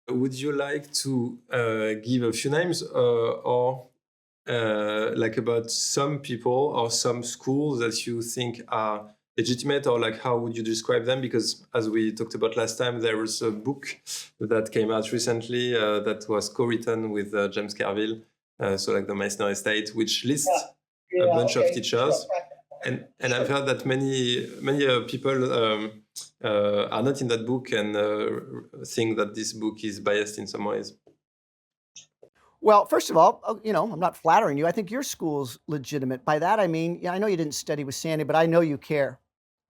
would you like to give a few names or like about some people or some schools that you think are legitimate, or like how would you describe them? Because as we talked about last time, there was a book that came out recently that was co-written with James Carville, so like the Meisner estate, which lists a bunch of teachers. And I've heard that many people are not in that book and think that this book is biased in some ways. Well, first of all, I'm not flattering you. I think your school's legitimate. By that, I mean, yeah, I know you didn't study with Sandy, but I know you care.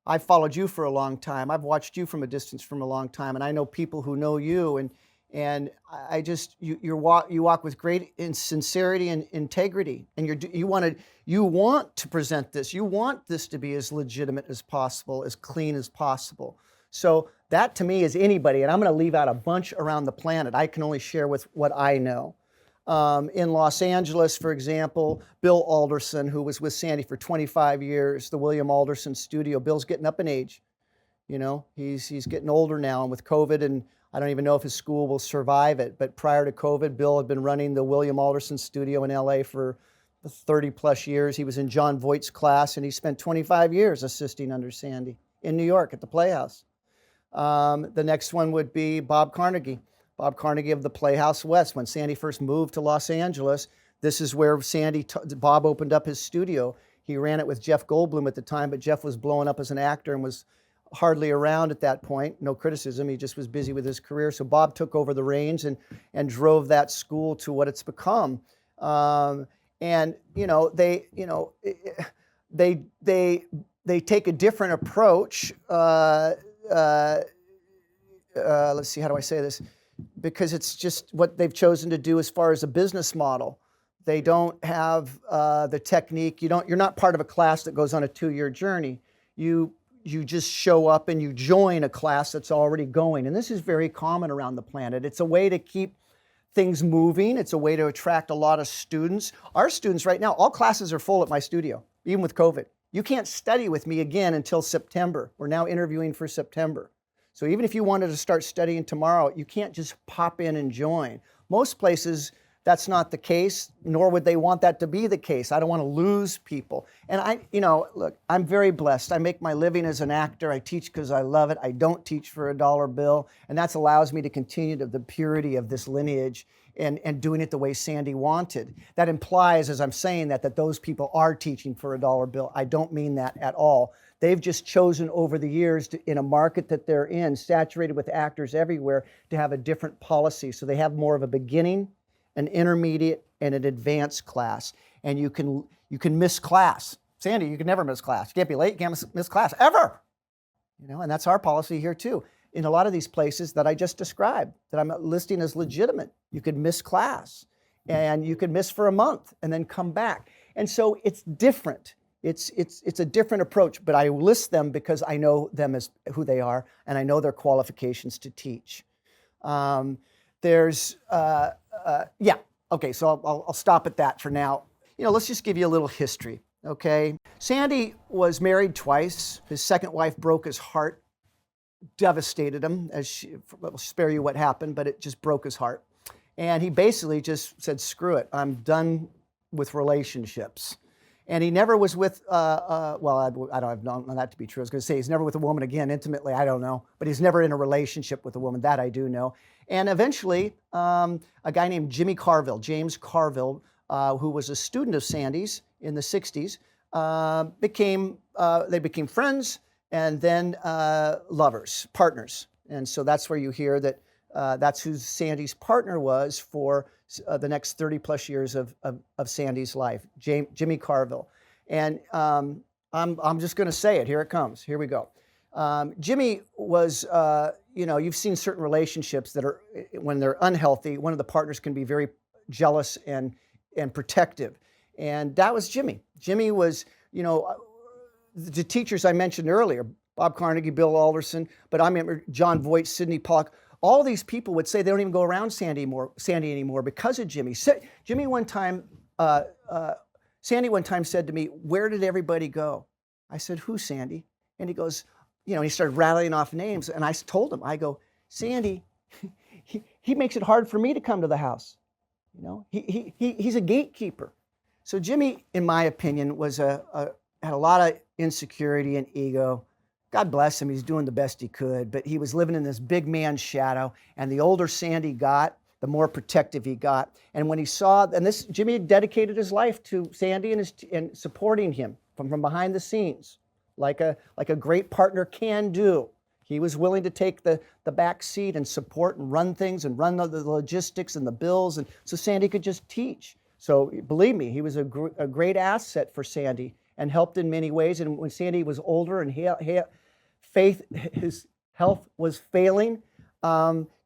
I've followed you for a long time. I've watched you from a distance from a long time, and I know people who know you, and I just you walk with great sincerity and integrity, and you want to present this. You want this to be as legitimate as possible, as clean as possible. So that to me is anybody, and I'm going to leave out a bunch around the planet. I can only share with what I know. In Los Angeles, for example, Bill Alderson, who was with Sandy for 25 years, the William Alderson Studio. Bill's getting up in age. He's getting older now, and with COVID, and I don't even know if his school will survive it. But prior to COVID, Bill had been running the William Alderson Studio in LA for 30 plus years. He was in John Voight's class, and he spent 25 years assisting under Sandy in New York at the Playhouse. The next one would be Bob Carnegie. Bob Carnegie of the Playhouse West. When Sandy first moved to Los Angeles, this is where Bob opened up his studio. He ran it with Jeff Goldblum at the time, but Jeff was blowing up as an actor and was hardly around at that point. No criticism, he just was busy with his career. So Bob took over the reins and drove that school to what it's become. They take a different approach. Let's see, how do I say this? Because it's just what they've chosen to do as far as a business model. They don't have the technique. You're not part of a class that goes on a 2-year journey. You just show up and you join a class that's already going. And this is very common around the planet. It's a way to keep things moving. It's a way to attract a lot of students. Our students right now, all classes are full at my studio, even with COVID. You can't study with me again until September. We're now interviewing for September. So even if you wanted to start studying tomorrow, you can't just pop in and join. Most places, that's not the case, nor would they want that to be the case. I don't want to lose people. And look, I'm very blessed. I make my living as an actor. I teach because I love it. I don't teach for a dollar bill. And that allows me to continue the purity of this lineage and doing it the way Sandy wanted. That implies, as I'm saying that those people are teaching for a dollar bill. I don't mean that at all. They've just chosen over the years in a market that they're in, saturated with actors everywhere, to have a different policy. So they have more of a beginning, an intermediate, and an advanced class. And you can miss class. Sandy, you can never miss class. You can't be late, you can't miss class, ever. And that's our policy here too. In a lot of these places that I just described, that I'm listing as legitimate, you could miss class. And you could miss for a month and then come back. And so it's different. It's a different approach, but I list them because I know them as who they are, and I know their qualifications to teach. So I'll stop at that for now. Let's just give you a little history, okay? Sandy was married twice. His second wife broke his heart, devastated him. I'll spare you what happened, but it just broke his heart. And he basically just said, screw it, I'm done with relationships. And he never was with, I don't know that to be true. I was going to say he's never with a woman again intimately, I don't know. But he's never in a relationship with a woman, that I do know. And eventually, a guy named James Carville, who was a student of Sandy's in the 60s, they became friends and then lovers, partners. And so that's where you hear that that's who Sandy's partner was for the next 30 plus years of Sandy's life, Jimmy Carville. And I'm just going to say it. Here it comes. Here we go. Jimmy was, you've seen certain relationships that are, when they're unhealthy, one of the partners can be very jealous and protective. And that was Jimmy. Jimmy was, the teachers I mentioned earlier, Bob Carnegie, Bill Alderson, but I remember John Voight, Sidney Pollack. All these people would say they don't even go around Sandy anymore because of Jimmy. Sandy one time said to me, "Where did everybody go?" I said, "Who, Sandy?" And he goes, he started rattling off names. And I told him, I go, "Sandy, he makes it hard for me to come to the house. You know, he's a gatekeeper. So Jimmy, in my opinion, was had a lot of insecurity and ego. God bless him, he's doing the best he could, but he was living in this big man's shadow, and the older Sandy got, the more protective he got. And when he saw, and this, Jimmy had dedicated his life to Sandy and supporting him from behind the scenes, like a great partner can do. He was willing to take the back seat and support and run things and run the logistics and the bills, and so Sandy could just teach. So believe me, he was a great asset for Sandy and helped in many ways. And when Sandy was older and his health was failing,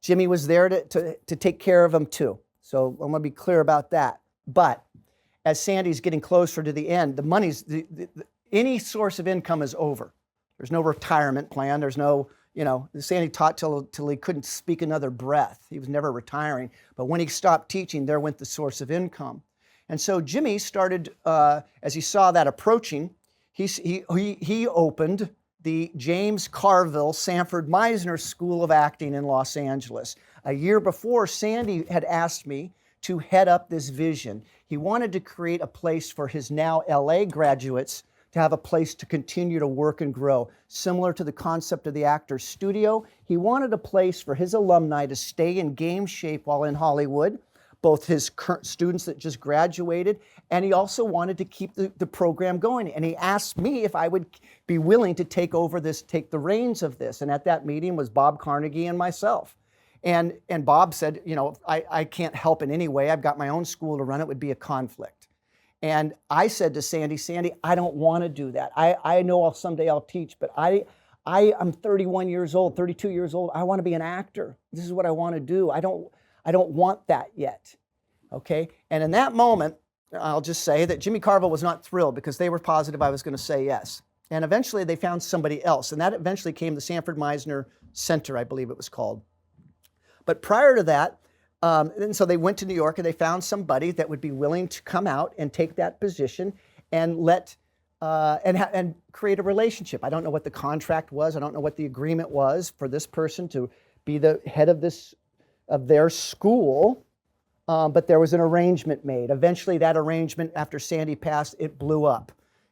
Jimmy was there to take care of him too. So I'm going to be clear about that. But as Sandy's getting closer to the end, the money's any source of income is over. There's no retirement plan. There's no, Sandy taught till he couldn't speak another breath. He was never retiring. But when he stopped teaching, there went the source of income. And so Jimmy started, as he saw that approaching, he opened the James Carville Sanford Meisner School of Acting in Los Angeles. A year before, Sandy had asked me to head up this vision. He wanted to create a place for his now LA graduates to have a place to continue to work and grow. Similar to the concept of the Actors Studio, he wanted a place for his alumni to stay in game shape while in Hollywood, both his current students that just graduated, and he also wanted to keep the program going. And he asked me if I would be willing to take the reins of this. And at that meeting was Bob Carnegie and myself. And Bob said, I can't help in any way. I've got my own school to run. It would be a conflict. And I said to Sandy, I don't want to do that. I know someday I'll teach, but I'm 31 years old, 32 years old. I want to be an actor. This is what I want to do. I don't want that yet, okay? And in that moment, I'll just say that Jimmy Carville was not thrilled because they were positive I was going to say yes. And eventually they found somebody else, and that eventually came the Sanford Meisner Center, I believe it was called. But prior to that, and so they went to New York and they found somebody that would be willing to come out and take that position and and create a relationship. I don't know what the contract was. I don't know what the agreement was for this person to be the head of their school, but there was an arrangement made. Eventually that arrangement, after Sandy passed, it blew up.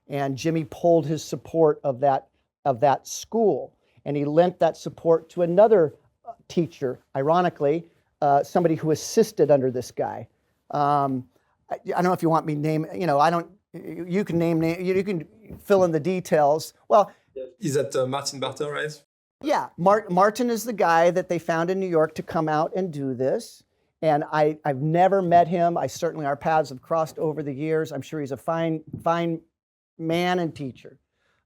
And Jimmy pulled his support of that school. And he lent that support to another teacher, ironically, somebody who assisted under this guy. I don't know if you want me to name, you can name, you can fill in the details. Well, is that Martin Barter, right? Yeah, Martin is the guy that they found in New York to come out and do this. And I've never met him. Our paths have crossed over the years. I'm sure he's a fine man and teacher.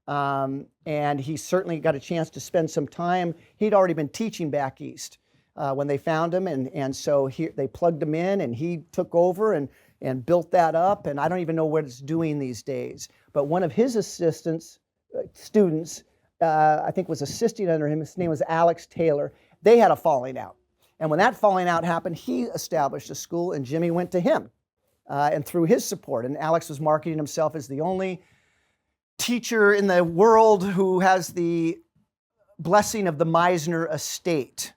And he certainly got a chance to spend some time. He'd already been teaching back east when they found him. And so they plugged him in and he took over and built that up. And I don't even know what it's doing these days. But one of his students, I think was assisting under him. His name was Alex Taylor. They had a falling out. And when that falling out happened, he established a school and Jimmy went to him and through his support. And Alex was marketing himself as the only teacher in the world who has the blessing of the Meisner estate.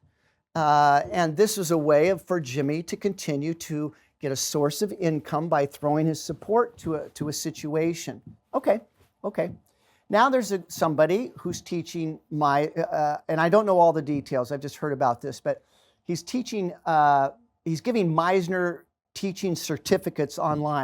And this was a way for Jimmy to continue to get a source of income by throwing his support to a situation. Okay. Now there's somebody who's teaching and I don't know all the details, I've just heard about this, but he's teaching, he's giving Meisner teaching certificates online.